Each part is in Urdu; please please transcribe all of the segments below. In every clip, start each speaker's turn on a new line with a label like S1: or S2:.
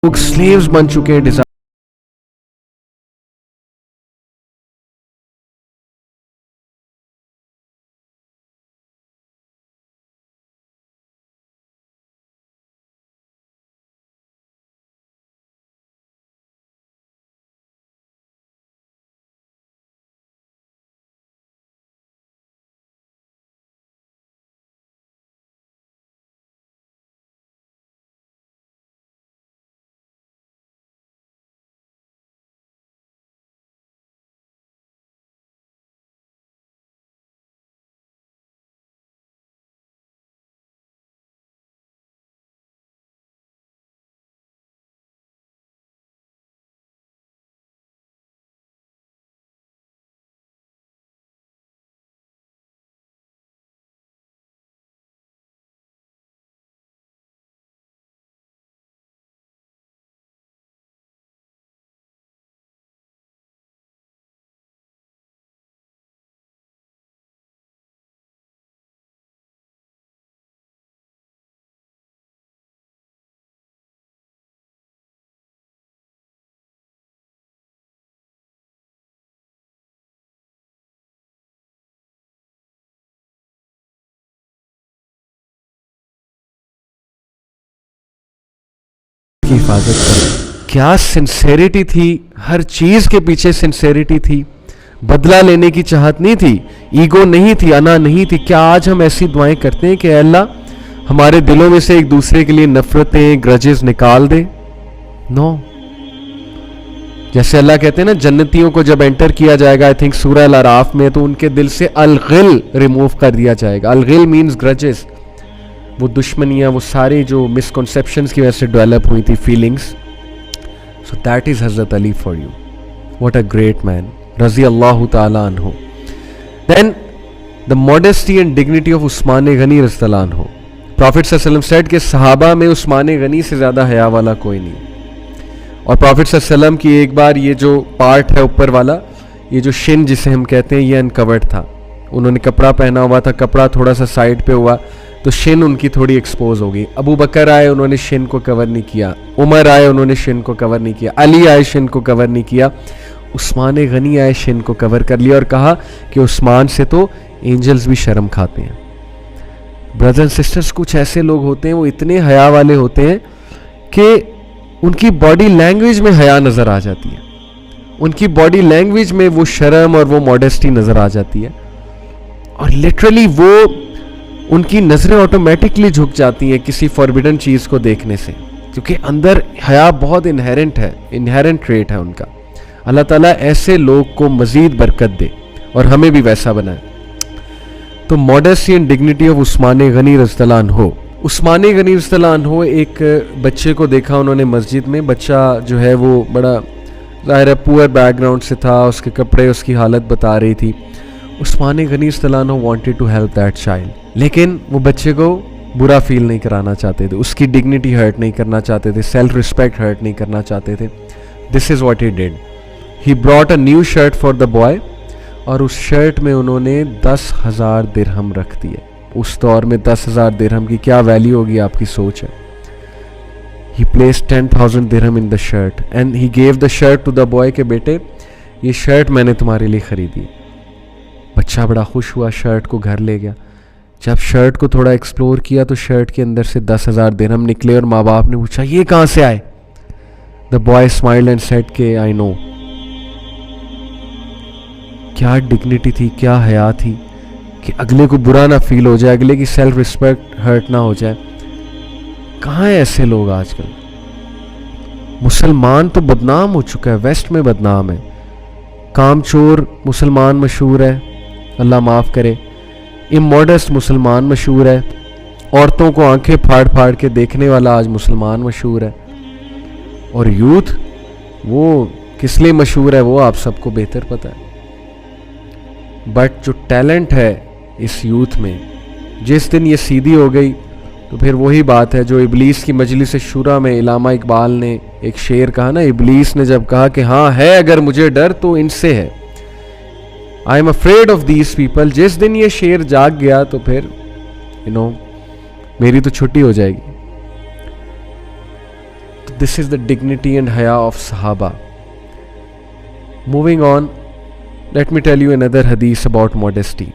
S1: لوگ سلیوز بن چکے ہیں کی حفاظت کریں. کیا سنسیریٹی تھی, ہر چیز کے پیچھے سنسیریٹی تھی, بدلہ لینے کی چاہت نہیں تھی, ایگو نہیں تھی, انا نہیں تھی. کیا آج ہم ایسی دعائیں کرتے ہیں کہ اے اللہ ہمارے دلوں میں سے ایک دوسرے کے لیے نفرتیں, گرجز نکال دے؟ نو. جیسے اللہ کہتے ہیں نا جنتیوں کو جب انٹر کیا جائے گا, آئی تھنک سورہ الاعراف میں, تو ان کے دل سے الغل ریموو کر دیا جائے گا. الغل مینز گرجز, وہ دشمنیاں, وہ ساری جو مسکنسیپشنز کی وجہ سے ڈیولپ ہوئی تھی feelings. So that is Hazrat Ali for you. What a great man, رضی اللہ تعالی عنہ. Then the modesty and dignity of Usman Ghani رضی اللہ عنہ. پروفٹ صلی اللہ علیہ وسلم سیڈ کہ صحابہ میں عثمان غنی سے زیادہ حیا والا کوئی نہیں. اور پروفٹ صلی اللہ علیہ وسلم کی ایک بار یہ جو پارٹ ہے اوپر والا, یہ جو شن جسے ہم کہتے ہیں, یہ انکورڈ تھا. انہوں نے کپڑا پہنا ہوا تھا, کپڑا تھوڑا سا سائڈ پہ ہوا تو شن ان کی تھوڑی ایکسپوز ہو گئی. ابو بکر آئے, انہوں نے شن کو کور نہیں کیا. عمر آئے, انہوں نے شن کو کور نہیں کیا. علی آئے, شن کو کور نہیں کیا. عثمان غنی آئے, شن کو کور کر لیا اور کہا کہ عثمان سے تو اینجلز بھی شرم کھاتے ہیں. برادرز اینڈ سسٹرز, کچھ ایسے لوگ ہوتے ہیں وہ اتنے حیا والے ہوتے ہیں کہ ان کی باڈی لینگویج میں حیا نظر آ جاتی ہے, ان کی باڈی لینگویج میں وہ شرم اور وہ ماڈesty نظر آ جاتی ہے, اور لٹرلی وہ ان کی نظریں آٹومیٹکلی جھک جاتی ہیں کسی فاربیڈن چیز کو دیکھنے سے, کیونکہ اندر حیا بہت انہیرنٹ ہے, انہیرنٹ ٹریٹ ہے ان کا. اللہ تعالیٰ ایسے لوگ کو مزید برکت دے اور ہمیں بھی ویسا بنائے. تو ماڈesty and dignity of Usman Ghani رضی اللہ عنہ. عثمان غنی رضی اللہ عنہ ایک بچے کو دیکھا انہوں نے مسجد میں. بچہ جو ہے وہ بڑا ظاہر ہے پور بیک گراؤنڈ سے تھا, اس کے کپڑے, اس کی حالت بتا رہی تھی. عثمان غنی رضی اللہ عنہ wanted to help that child, لیکن وہ بچے کو برا فیل نہیں کرانا چاہتے تھے, اس کی ڈگنیٹی ہرٹ نہیں کرنا چاہتے تھے, سیلف رسپیکٹ ہرٹ نہیں کرنا چاہتے تھے. This is what he did. He brought a new shirt for the boy, اور اس شرٹ میں انہوں نے 10,000 درہم رکھ دیے. اس دور میں 10,000 درہم کی کیا ویلیو ہوگی آپ کی سوچ ہے. He placed 10,000 dirham in the shirt and he gave the shirt to the boy کہ بیٹے یہ شرٹ میں نے تمہارے لیے خریدی. بچہ بڑا خوش ہوا, شرٹ کو گھر لے گیا. جب شرٹ کو تھوڑا ایکسپلور کیا تو شرٹ کے اندر سے 10,000 درہم نکلے, اور ماں باپ نے پوچھا یہ کہاں سے آئے. The boy smiled and said کہ I know. کیا ڈگنیٹی تھی, کیا حیا تھی کہ اگلے کو برا نہ فیل ہو جائے, اگلے کی سیلف رسپیکٹ ہرٹ نہ ہو جائے. کہاں ہیں ایسے لوگ آج کل؟ مسلمان تو بدنام ہو چکا ہے, ویسٹ میں بدنام ہے. کام چور مسلمان مشہور ہے, اللہ معاف کرے. اموڈسٹ مسلمان مشہور ہے. عورتوں کو آنکھیں پھاڑ پھاڑ کے دیکھنے والا آج مسلمان مشہور ہے. اور یوتھ وہ کس لیے مشہور ہے وہ آپ سب کو بہتر پتہ ہے. بٹ جو ٹیلنٹ ہے اس یوتھ میں, جس دن یہ سیدھی ہو گئی تو پھر وہی بات ہے جو ابلیس کی مجلس شورا میں علامہ اقبال نے ایک شعر کہا نا. ابلیس نے جب کہا کہ ہاں ہے اگر مجھے ڈر تو ان سے ہے, I am afraid of these people, جس دن یہ شعر جاگ گیا تو پھر میری تو چھٹی ہو جائے گی. This is the dignity and haya of Sahaba. Moving on, let me tell you another hadith about modesty.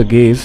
S1: the gaze,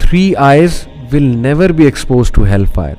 S1: 3 eyes will never be exposed to hellfire.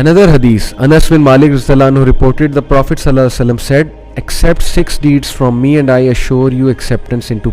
S1: Another hadith, Anas bin Malik radhiyallahu anhu reported the Prophet sallallahu alaihi wasallam said, accept 6 deeds from me and I assure you acceptance into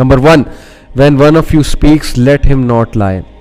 S1: Number 1, when one of you speaks let him not lie.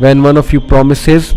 S1: When one of you promises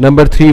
S1: Number 3,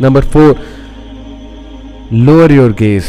S1: Number 4, lower your gaze.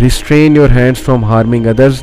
S1: Restrain your hands from harming others.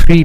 S1: 3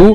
S1: 2,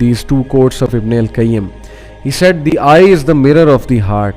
S1: these 2 quotes of Ibn al-Qayyim. He said the eye is the mirror of the heart.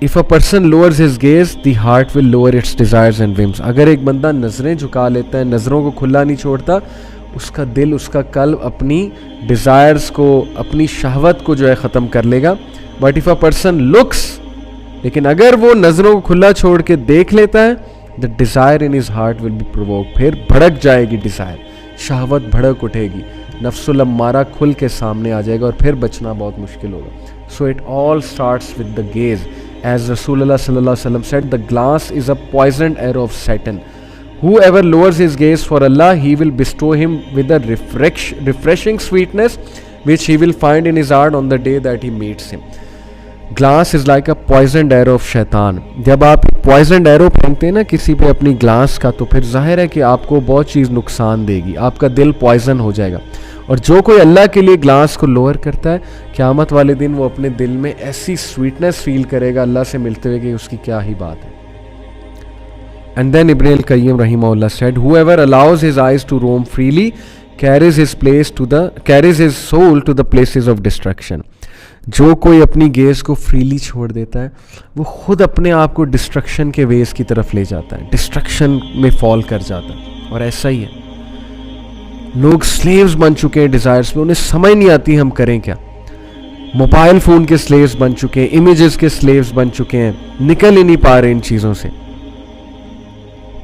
S1: if a person lowers his gaze, the heart will lower its desires and whims. اگر ایک بندہ نظریں جھکا لیتا ہے, نظروں کو کھلا نہیں چھوڑتا, اس کا دل, اس کا قلب اپنی ڈیزائرز کو, اپنی شہوت کو جو ہے ختم کر لے گا. But if a person looks, لیکن اگر وہ نظروں کو کھلا چھوڑ کے دیکھ لیتا ہے, the desire in his heart will be provoked. پھر بھڑک جائے گی ڈیزائر, شہوت بھڑک اٹھے گی, نفس الامارہ کھل کے سامنے آ جائے گا, اور پھر بچنا بہت مشکل ہوگا. So it all starts with the gaze. As Rasulullah sallallahu alaihi wasallam said, the glass is a poisoned arrow of Satan. Whoever lowers his gaze for Allah, he will bestow him with a refreshing sweetness which he will find in his heart on the day that he meets him. Glass is like a poisoned arrow of shaitan. جب آپ poisoned arrow پھینکتے ہیں نا کسی پہ اپنی گلاس کا, تو پھر ظاہر ہے کہ آپ کو بہت چیز نقصان دے گی, آپ کا دل پوائزن ہو جائے گا. اور جو کوئی اللہ کے لیے گلاس کو لوور کرتا ہے, قیامت والے دن وہ اپنے دل میں ایسی سویٹنس فیل کرے گا اللہ سے ملتے ہوئے کہ اس کی کیا ہی بات ہے. And then Ibn al-Qayyim rahimahullah said, whoever allows his eyes to roam freely carries his soul to the places of destruction. جو کوئی اپنی گیز کو فریلی چھوڑ دیتا ہے, وہ خود اپنے آپ کو ڈسٹرکشن کے ویز کی طرف لے جاتا ہے, ڈسٹرکشن میں فال کر جاتا ہے. اور ایسا ہی ہے, لوگ سلیوز بن چکے ہیں ڈیزائرز پہ, انہیں سمجھ نہیں آتی ہم کریں کیا. موبائل فون کے سلیوز بن چکے ہیں, امیجز کے سلیوز بن چکے ہیں, نکل ہی نہیں پا رہے ان چیزوں سے.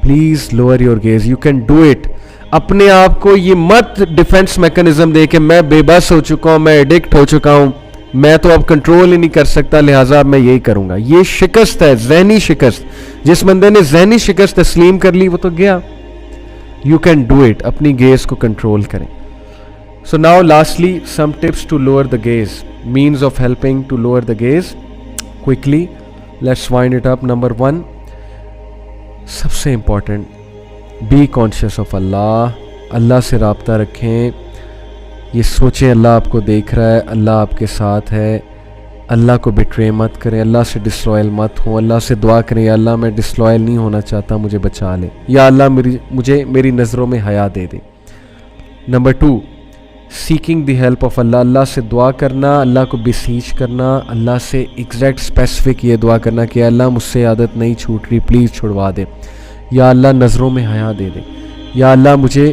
S1: Please lower your gaze, you can do it. اپنے آپ کو یہ مت ڈیفینس میکنزم دے کہ میں بے بس ہو چکا ہوں, میں ایڈکٹ ہو چکا ہوں, میں تو اب کنٹرول ہی نہیں کر سکتا, لہٰذا اب میں یہی کروں گا. یہ شکست ہے, ذہنی شکست. جس بندے نے ذہنی شکست تسلیم کر لی وہ تو گیا. یو کین ڈو اٹ, اپنی گیز کو کنٹرول کریں. So now lastly some tips to lower the gaze, means of helping to lower the gaze. Quickly let's wind it up. Number 1, سب سے امپورٹنٹ, بی کانشیس آف اللہ. اللہ سے رابطہ رکھیں, یہ سوچیں اللہ آپ کو دیکھ رہا ہے, اللہ آپ کے ساتھ ہے, اللہ کو بٹرے مت کریں, اللہ سے ڈسلوئل مت ہوں, اللہ سے دعا کریں یا اللہ میں ڈسلوئل نہیں ہونا چاہتا, مجھے بچا لے, یا اللہ مجھے میری نظروں میں حیا دے دے. Number 2, seeking the help of اللہ. اللہ سے دعا کرنا, اللہ کو بسیچ کرنا, اللہ سے ایگزیکٹ اسپیسیفک یہ دعا کرنا کہ اللہ مجھ سے عادت نہیں چھوٹ رہی, پلیز چھڑوا دے, یا اللہ نظروں میں حیا دے دے, یا اللہ مجھے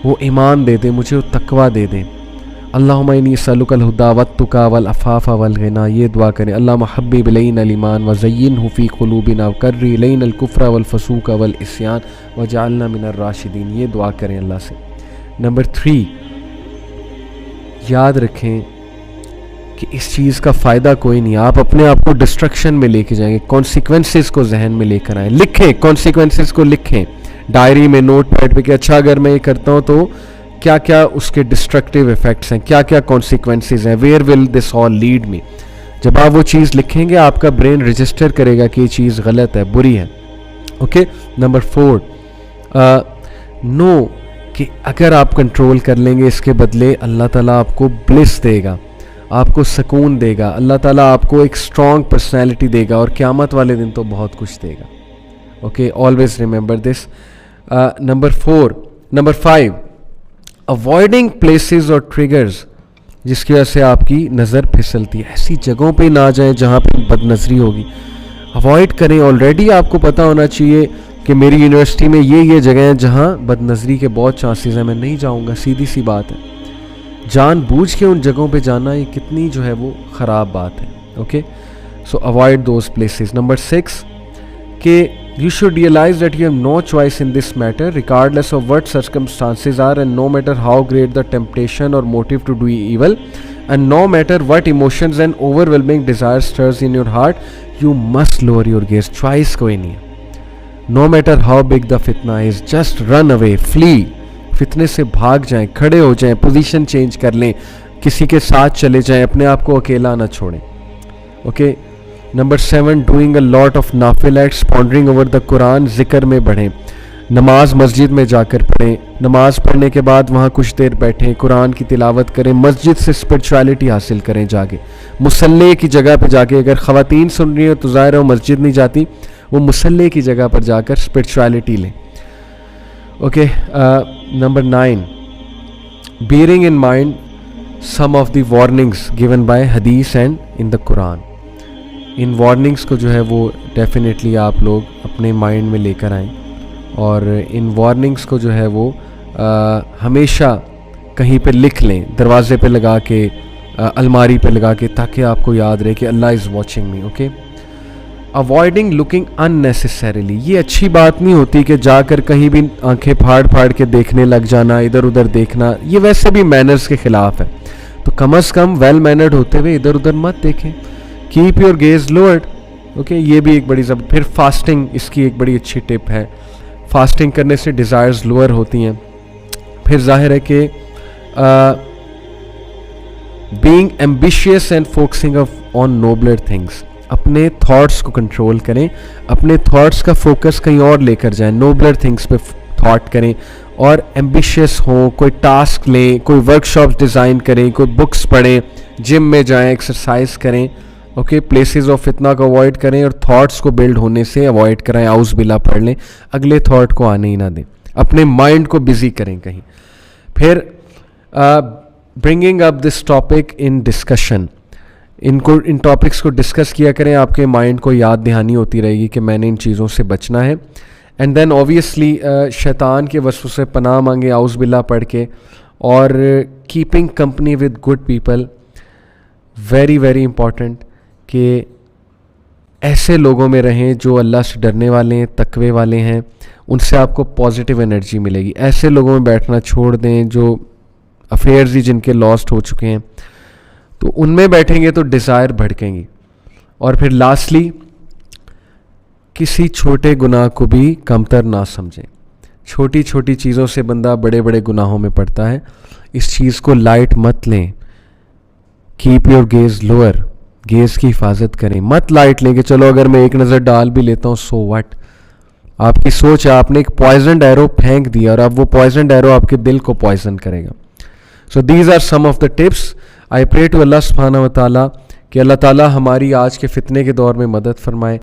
S1: وہ ایمان دے دے, مجھے وہ تقوی دے دے. اللہم انی اسألک الہدی والتقی والعفاف والغنی, یہ دعا کریں. اللہم حبب الینا الایمان وزینہ فی قلوبنا وکرہ الینا الکفر والفسوق والعصیان واجعلنا من الراشدین, یہ دعا کریں اللہ سے. نمبر 3, یاد رکھیں کہ اس چیز کا فائدہ کوئی نہیں, آپ اپنے آپ کو ڈسٹرکشن میں لے کے جائیں گے. کانسیکوینسز کو ذہن میں لے کر آئیں, لکھیں, کانسیکوینسز کو لکھیں ڈائری میں, نوٹ پیڈ پہ, کہ اچھا اگر میں یہ کرتا ہوں تو کیا کیا اس کے ڈسٹرکٹیو ایفیکٹس ہیں, کیا کیا کانسیکوینسز ہیں, where will this all lead me. جب آپ وہ چیز لکھیں گے آپ کا برین رجسٹر کرے گا کہ یہ چیز غلط ہے, بری ہے. اوکے. نمبر 4, نو کہ اگر آپ کنٹرول کر لیں گے اس کے بدلے اللہ تعالیٰ آپ کو بلس دے گا, آپ کو سکون دے گا, اللہ تعالیٰ آپ کو ایک اسٹرانگ پرسنالٹی دے گا, اور قیامت والے دن تو بہت کچھ دے گا. Okay, always remember this. Number 5, avoiding places اور ٹریگرز جس کی وجہ سے آپ کی نظر پھسلتی ہے. ایسی جگہوں پہ نہ جائیں جہاں پہ بد نظری ہوگی, اوائڈ کریں. آلریڈی آپ کو پتہ ہونا چاہیے کہ میری یونیورسٹی میں یہ جگہ ہیں جہاں بد نظری کے بہت چانسز ہیں, میں نہیں جاؤں گا, سیدھی سی بات ہے. جان بوجھ کے ان جگہوں پہ جانا یہ کتنی جو ہے وہ خراب بات ہے. Okay, so avoid those places. Number 6, کہ you should realize that you have no choice in this matter regardless of what circumstances are, and no matter how great the temptation or motive to do evil, and no matter what emotions and overwhelming desire stirs in your heart, you must lower your gaze. Choice کوئی نہیں ہے. No matter how big the fitna is, just run away, flee. فتنے سے بھاگ جائیں, کھڑے ہو جائیں, پوزیشن چینج کر لیں, کسی کے ساتھ چلے جائیں, اپنے آپ کو اکیلا نہ چھوڑیں. Okay. Number 7, doing a lot of نافل acts, pondering over the Quran, ذکر میں بڑھیں, نماز مسجد میں جا کر پڑھیں, نماز پڑھنے کے بعد وہاں کچھ دیر بیٹھیں, قرآن کی تلاوت کریں, مسجد سے اسپرچویلٹی حاصل کریں جا کے, مصلی کی جگہ پہ جا کے. اگر خواتین سن رہی ہیں تو ظاہر ہے وہ مسجد نہیں جاتی, وہ مصلی کی جگہ پر جا کر اسپرچویلٹی لیں. Okay. Number 9, bearing in mind some of the warnings given by hadith and in the Quran. In warnings کو جو ہے وہ ڈیفینیٹلی آپ لوگ اپنے مائنڈ میں لے کر آئیں, اور ان وارننگس کو جو ہے وہ ہمیشہ کہیں پہ لکھ لیں, دروازے پہ لگا کے, الماری پہ لگا کے, تاکہ آپ کو یاد رہے کہ Allah is watching me. Okay, avoiding looking unnecessarily, یہ اچھی بات نہیں ہوتی کہ جا کر کہیں بھی آنکھیں پھاڑ کے دیکھنے لگ جانا, ادھر ادھر دیکھنا, یہ ویسے بھی مینرز کے خلاف ہے. تو کم از کم ویل مینرڈ ہوتے ہوئے ادھر ادھر مت دیکھیں. Keep your gaze lowered. Okay, یہ بھی ایک بڑی پھر فاسٹنگ, اس کی ایک بڑی اچھی ٹپ ہے. فاسٹنگ کرنے سے ڈیزائرز لوور ہوتی ہیں. پھر ظاہر ہے کہ being ambitious and focusing on nobler things, اپنے تھاٹس کو کنٹرول کریں, اپنے تھاٹس کا فوکس کہیں اور لے کر جائیں, نوبلر تھنگس پہ تھاٹ کریں, اور ایمبیشیس ہوں, کوئی ٹاسک لیں, کوئی ورک شاپس ڈیزائن کریں, کوئی بکس پڑھیں, جم میں جائیں, ایکسرسائز کریں. اوکے, پلیسز آف فتنہ کو اوائڈ کریں, اور تھاٹس کو بلڈ ہونے سے اوائڈ کرائیں. اعوذ باللہ پڑھ لیں, اگلے تھاٹ کو آنے ہی نہ دیں, اپنے مائنڈ کو بزی کریں کہیں. پھر bringing up this topic in discussion, in topics کو ڈسکس کیا کریں, آپ کے مائنڈ کو یاد دہانی ہوتی رہے گی کہ میں نے ان چیزوں سے بچنا ہے. اینڈ دین اوبیسلی شیطان کے وسوسے سے پناہ مانگیں اعوذ باللہ پڑھ کے, اور keeping company with good people, very very important کہ ایسے لوگوں میں رہیں جو اللہ سے ڈرنے والے ہیں, تقوی والے ہیں, ان سے آپ کو پازیٹیو انرجی ملے گی. ایسے لوگوں میں بیٹھنا چھوڑ دیں جو افیئرز ہی جن کے لاسٹ ہو چکے ہیں, تو ان میں بیٹھیں گے تو ڈیزائر بھڑکیں گی. اور پھر لاسٹلی, کسی چھوٹے گناہ کو بھی کمتر نہ سمجھیں. چھوٹی چھوٹی چیزوں سے بندہ بڑے بڑے گناہوں میں پڑتا ہے, اس چیز کو لائٹ مت لیں. Keep your gaze lower, gaze کی حفاظت کریں, مت لائٹ لیں کہ چلو اگر میں ایک نظر ڈال بھی لیتا ہوں سو وٹ. آپ کی سوچ ہے, آپ نے ایک پوائزنڈ ایرو پھینک دیا, اور اب وہ پوائزنڈ ایرو آپ کے دل کو پوائزن کرے گا. So these are some of the tips. I pray to اللہ سبحانہ و تعالیٰ کہ اللہ تعالیٰ ہماری آج کے فتنے کے دور میں مدد فرمائے.